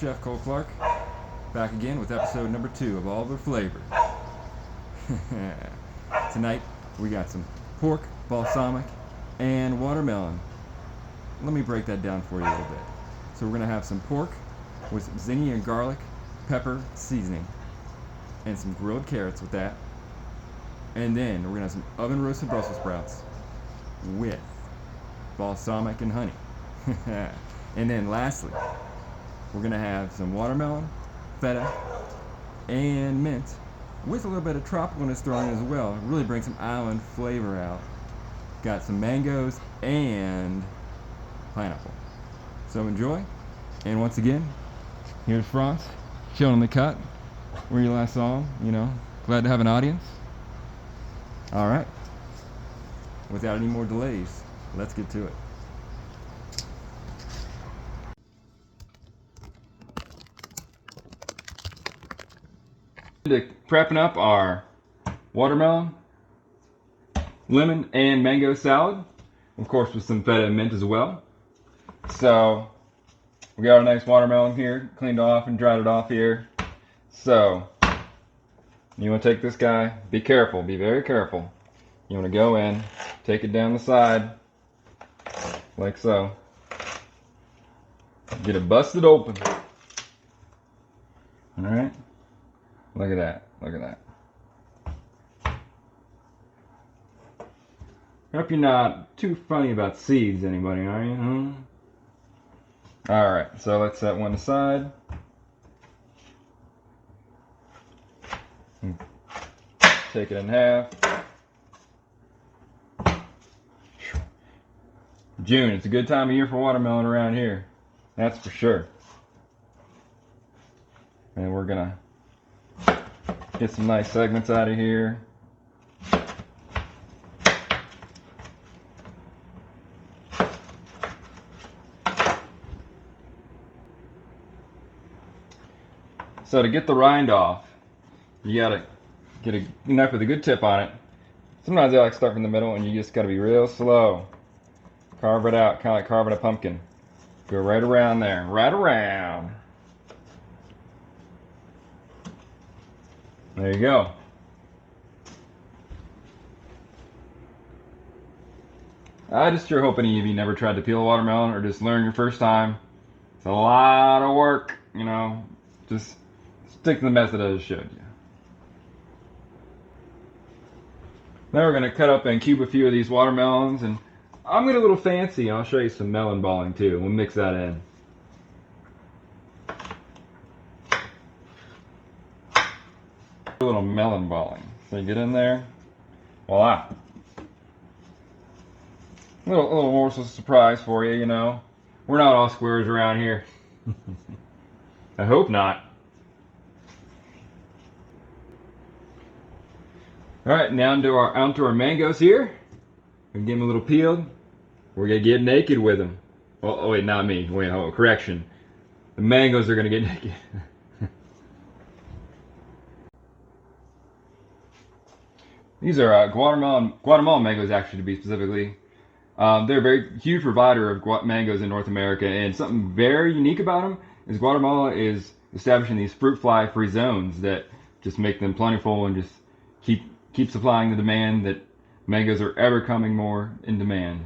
Chef Cole Clark, back again with episode number 2 of All the Flavor. Tonight we got some pork, balsamic, and watermelon. Let me break that down for you a little bit. So we're going to have some pork with some zingy and garlic, pepper, seasoning, and some grilled carrots with that. And then we're going to have some oven roasted Brussels sprouts with balsamic and honey. And then lastly, we're going to have some watermelon, feta, and mint with a little bit of tropicalness thrown in as well. Really bring some island flavor out. Got some mangoes and pineapple. So enjoy. And once again, here's Franz, chilling in the cut where you last saw him. You know, glad to have an audience. All right. Without any more delays, let's get to it. Prepping up our watermelon, lemon, and mango salad, of course with some feta and mint as well. So we got a nice watermelon here, cleaned off and dried it off here. So you want to take this guy, be careful, be very careful. You want to go in, take it down the side, like so. Get it busted open. Alright? Look at that, look at that. Hope you're not too funny about seeds, anybody, are you? Alright, so let's set one aside. Take it in half. June, it's a good time of year for watermelon around here. That's for sure. And we're gonna get some nice segments out of here. So to get the rind off, you gotta get a knife with a good tip on it. Sometimes I like to start from the middle, and you just gotta be real slow. Carve it out, kind of like carving a pumpkin. Go right around there, right around. There you go. I just sure hope any of you never tried to peel a watermelon or just learned your first time. It's a lot of work, you know. Just stick to the method I just showed you. Now we're going to cut up and cube a few of these watermelons, and I'm going a little fancy. I'll show you some melon balling too. We'll mix that in. A little melon balling. So you get in there. Voila. A little morsel surprise for you, you know. We're not all squares around here. I hope not. Alright, now onto our mangoes here. We're gonna give them a little peeled. We're gonna get naked with them. Oh wait, not me. Wait, correction. The mangoes are gonna get naked. These are Guatemalan mangoes, actually, to be specifically. They're a very huge provider of mangoes in North America, and something very unique about them is Guatemala is establishing these fruit fly free zones that just make them plentiful and just keep supplying the demand that mangoes are ever coming more in demand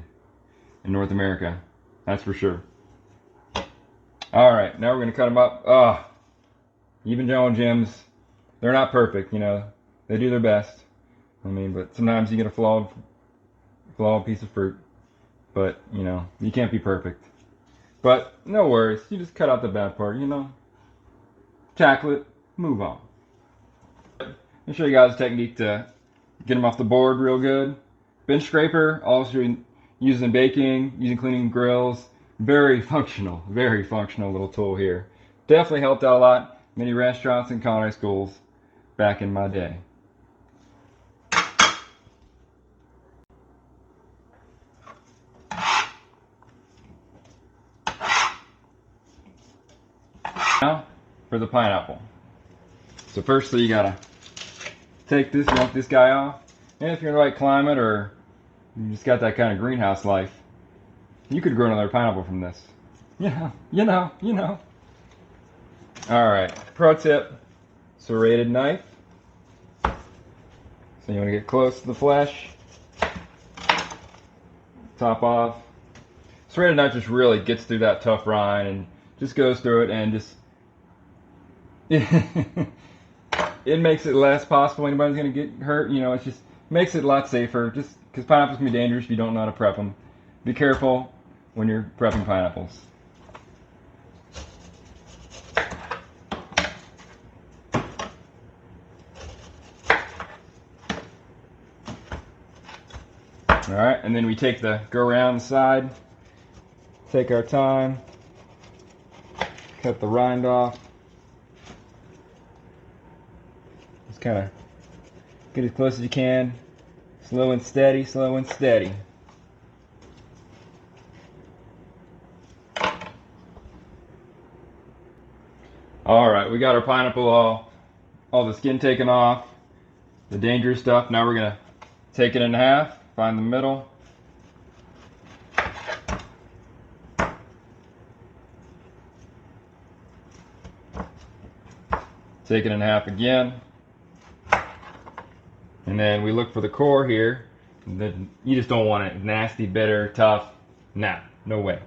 in North America. That's for sure. Alright, now we're going to cut them up. Even Joe and Jim's, they're not perfect, you know. They do their best. I mean, but sometimes you get a flawed piece of fruit. But, you know, you can't be perfect. But, no worries. You just cut out the bad part, you know. Tackle it. Move on. I'll show you guys a technique to get them off the board real good. Bench scraper, also used in baking, using cleaning grills. Very functional little tool here. Definitely helped out a lot. Many restaurants and culinary schools back in my day. Now for the pineapple. So firstly you gotta take this, yank this guy off. And if you're in the right climate or you just got that kind of greenhouse life, you could grow another pineapple from this. Yeah, you know. Alright, pro tip, serrated knife. So you want to get close to the flesh, top off. Serrated knife just really gets through that tough rind and just goes through it and just it makes it less possible anybody's going to get hurt. You know, it just makes it a lot safer, just because pineapples can be dangerous if you don't know how to prep them. Be careful when you're prepping pineapples. Alright, and then we go around the side, take our time, cut the rind off. Just kind of get as close as you can. Slow and steady, slow and steady. Alright, we got our pineapple all the skin taken off, the dangerous stuff. Now we're going to take it in half, find the middle. Take it in half again. And then we look for the core here. You just don't want it nasty, bitter, tough. Nah, no way.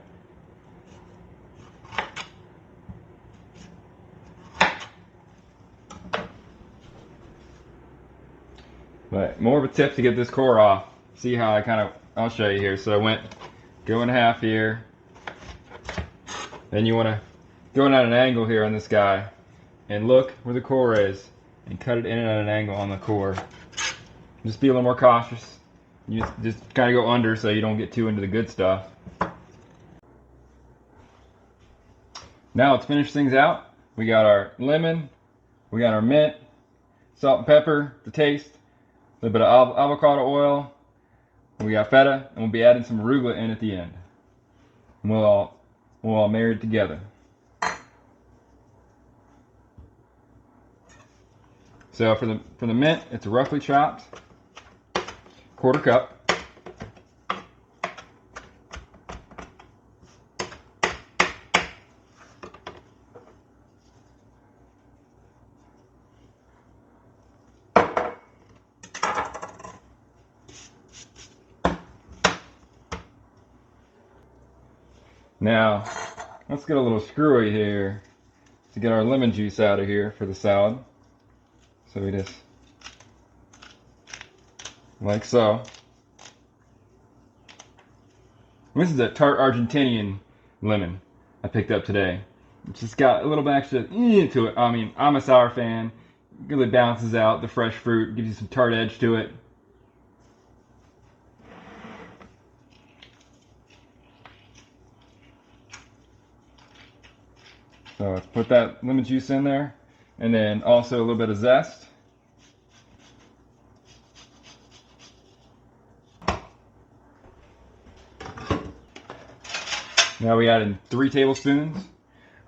But more of a tip to get this core off. See how I'll show you here. So I go in half here. Then you want to go in at an angle here on this guy. And look where the core is. And cut it in at an angle on the core. Just be a little more cautious. You just kind of go under so you don't get too into the good stuff. Now let's finish things out. We got our lemon. We got our mint. Salt and pepper to taste. A little bit of avocado oil. We got feta, and we'll be adding some arugula in at the end. And we'll all marry it together. So for the mint, it's roughly chopped, 1/4 cup. Now, let's get a little screwy here to get our lemon juice out of here for the salad. So we just, like so. This is a tart Argentinian lemon I picked up today. It's just got a little bit extra to it. I mean, I'm a sour fan. It really balances out the fresh fruit, gives you some tart edge to it. So let's put that lemon juice in there. And then also a little bit of zest. Now we add in 3 tablespoons.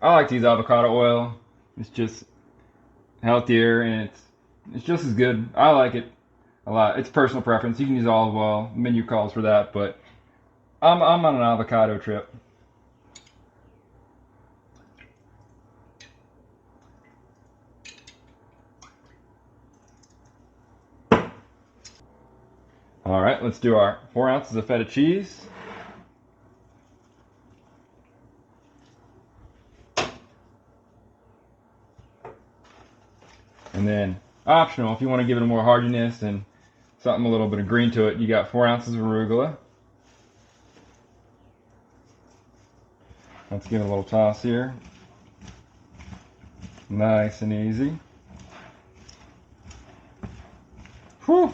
I like to use avocado oil. It's just healthier and it's just as good. I like it a lot. It's personal preference. You can use olive oil. The menu calls for that, but I'm on an avocado trip. Alright, let's do our 4 ounces of feta cheese. And then, optional, if you want to give it a more hardiness and something a little bit of green to it, you got 4 ounces of arugula. Let's give it a little toss here. Nice and easy. Whew!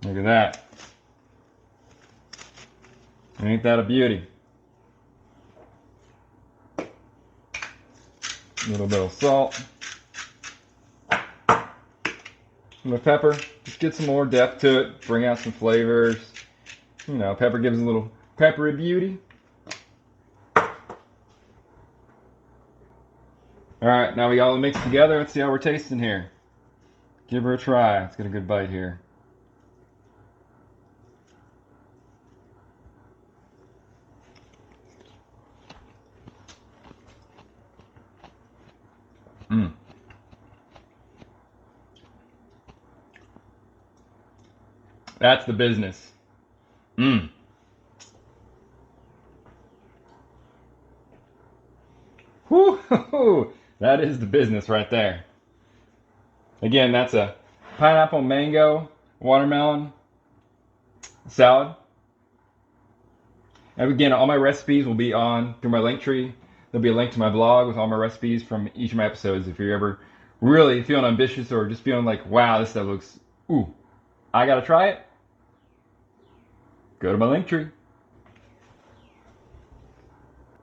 Look at that. Ain't that a beauty? A little bit of salt. A little pepper. Just get some more depth to it. Bring out some flavors. You know, pepper gives a little peppery beauty. Alright, now we got all mixed together. Let's see how we're tasting here. Give her a try. Let's get a good bite here. That's the business. Mmm. Whoo! That is the business right there. Again, that's a pineapple, mango, watermelon salad. And again, all my recipes will be on through my link tree. There'll be a link to my blog with all my recipes from each of my episodes. If you're ever really feeling ambitious or just feeling like, wow, this stuff looks, ooh, I gotta try it, go to my link tree.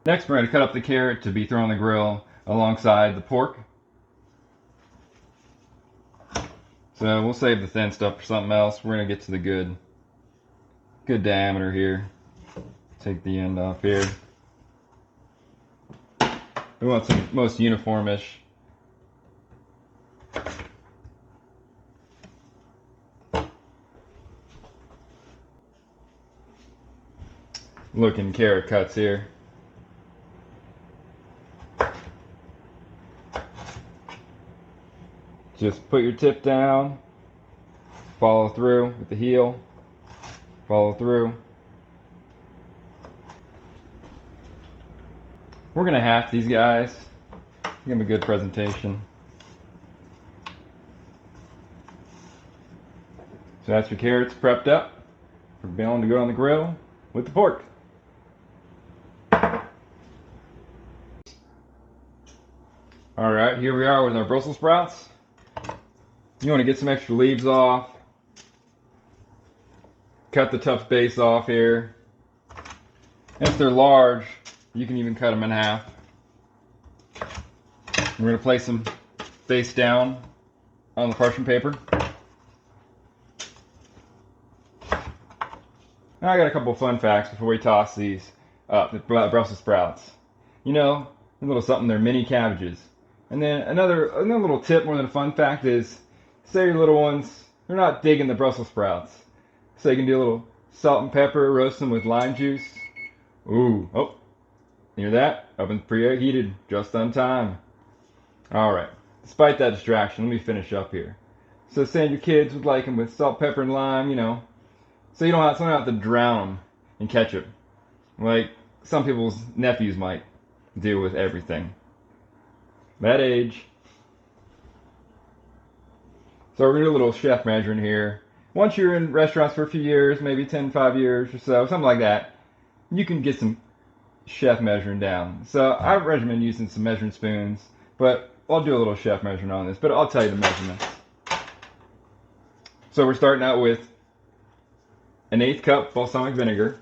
Next, we're going to cut up the carrot to be thrown on the grill alongside the pork. So we'll save the thin stuff for something else. We're going to get to the good diameter here. Take the end off here. We want some most uniformish. Looking carrot cuts here. Just put your tip down, follow through with the heel, follow through. We're gonna half these guys, give them a good presentation. So that's your carrots prepped up for being to go on the grill with the pork. Alright, here we are with our Brussels sprouts. You want to get some extra leaves off. Cut the tough base off here. And if they're large, you can even cut them in half. We're going to place them face down on the parchment paper. Now I got a couple of fun facts before we toss these the Brussels sprouts. You know, a little something, they're mini cabbages. And then another little tip more than a fun fact is, say your little ones, they're not digging the Brussels sprouts. So you can do a little salt and pepper, roast them with lime juice. Ooh, oh, hear that? Oven's preheated, just on time. Alright, despite that distraction, let me finish up here. So saying your kids would like them with salt, pepper, and lime, you know, so you don't have to drown them in ketchup, like some people's nephews might do with everything. That age. So we're going to do a little chef measuring here. Once you're in restaurants for a few years, maybe 5 years or so, something like that, you can get some chef measuring down. So I recommend using some measuring spoons, but I'll do a little chef measuring on this, but I'll tell you the measurements. So we're starting out with an 1/8 cup balsamic vinegar.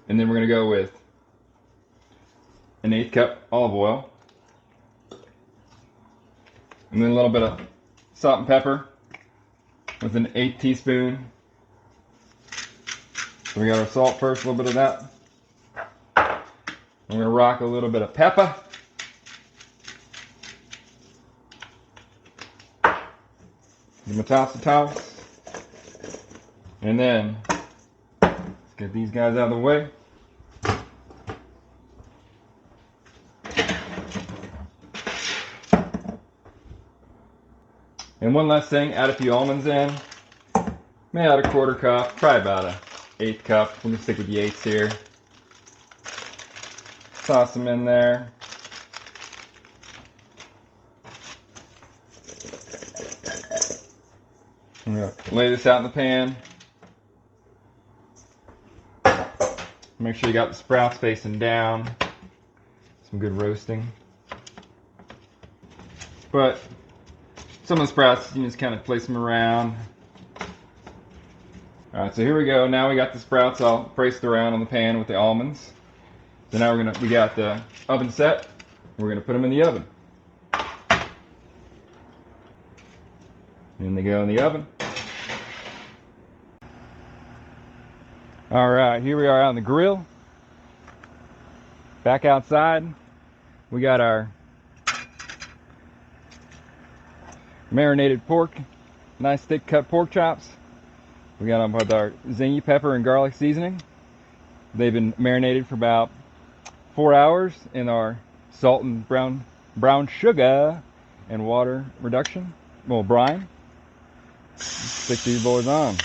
And then we're going to go with an 1/8 cup olive oil. And then a little bit of salt and pepper with an 1/8 teaspoon. So we got our salt first, a little bit of that. We're going to rock a little bit of pepper. Give them a toss. And then, let's get these guys out of the way. And one last thing, add a few almonds in. May add a 1/4 cup, probably about a 1/8 cup. We're gonna stick with the 1/8s here. Toss them in there. I'm gonna lay this out in the pan. Make sure you got the sprouts facing down. Some good roasting. But some of the sprouts, you can just kind of place them around. Alright, so here we go. Now we got the sprouts all placed around on the pan with the almonds. So now we got the oven set. We're gonna put them in the oven. In they go in the oven. Alright, here we are on the grill. Back outside. We got our marinated pork, nice thick cut pork chops. We got them with our zingy pepper and garlic seasoning. They've been marinated for about 4 hours in our salt and brown brown sugar and water reduction. Well, brine. Stick these boys on.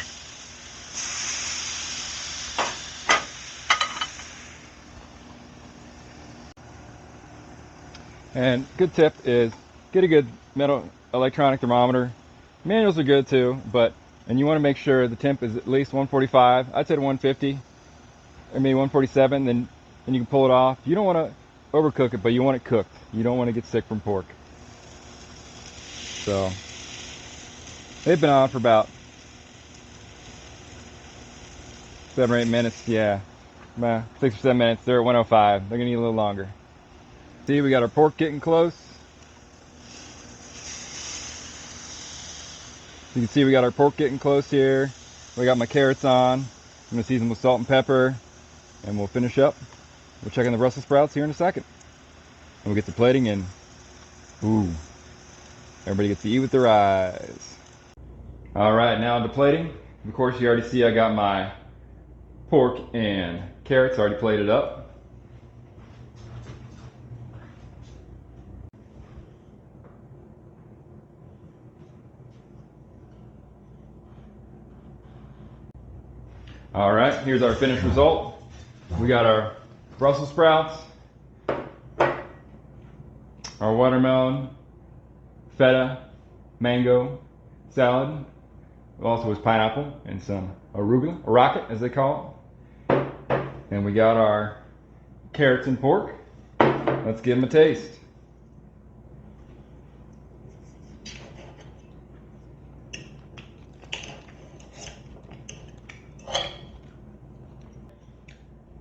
And good tip is get a good metal electronic thermometer. Manuals are good too, and you want to make sure the temp is at least 145. I'd say 150 or maybe 147. Then you can pull it off. You don't want to overcook it, but you want it cooked. You don't want to get sick from pork. So they've been on for about 7 or 8 minutes. Yeah, about 6 or 7 minutes. They're at 105. They're gonna need a little longer. See, we got our pork getting close. You can see we got our pork getting close here. We got my carrots on. I'm gonna season with salt and pepper, and we'll finish up. We'll check on the Brussels sprouts here in a second. And we'll get to plating, and ooh, everybody gets to eat with their eyes. All right, now to plating. Of course, you already see I got my pork and carrots already plated up. All right, here's our finished result. We got our Brussels sprouts, our watermelon, feta, mango salad. Also was pineapple and some arugula, or rocket as they call it. And we got our carrots and pork. Let's give them a taste.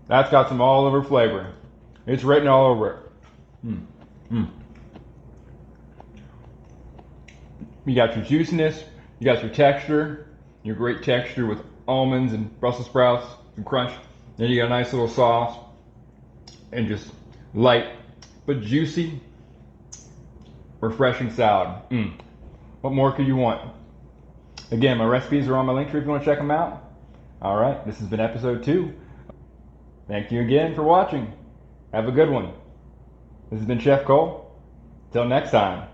That's got some all over flavor. It's written all over it. You got your juiciness, you got your texture, your great texture with almonds and Brussels sprouts and crunch. Then you got a nice little sauce and just light but juicy, refreshing salad. What more could you want? Again, my recipes are on my link tree if you want to check them out. All right, this has been episode 2. Thank you again for watching. Have a good one. This has been Chef Cole. Till next time.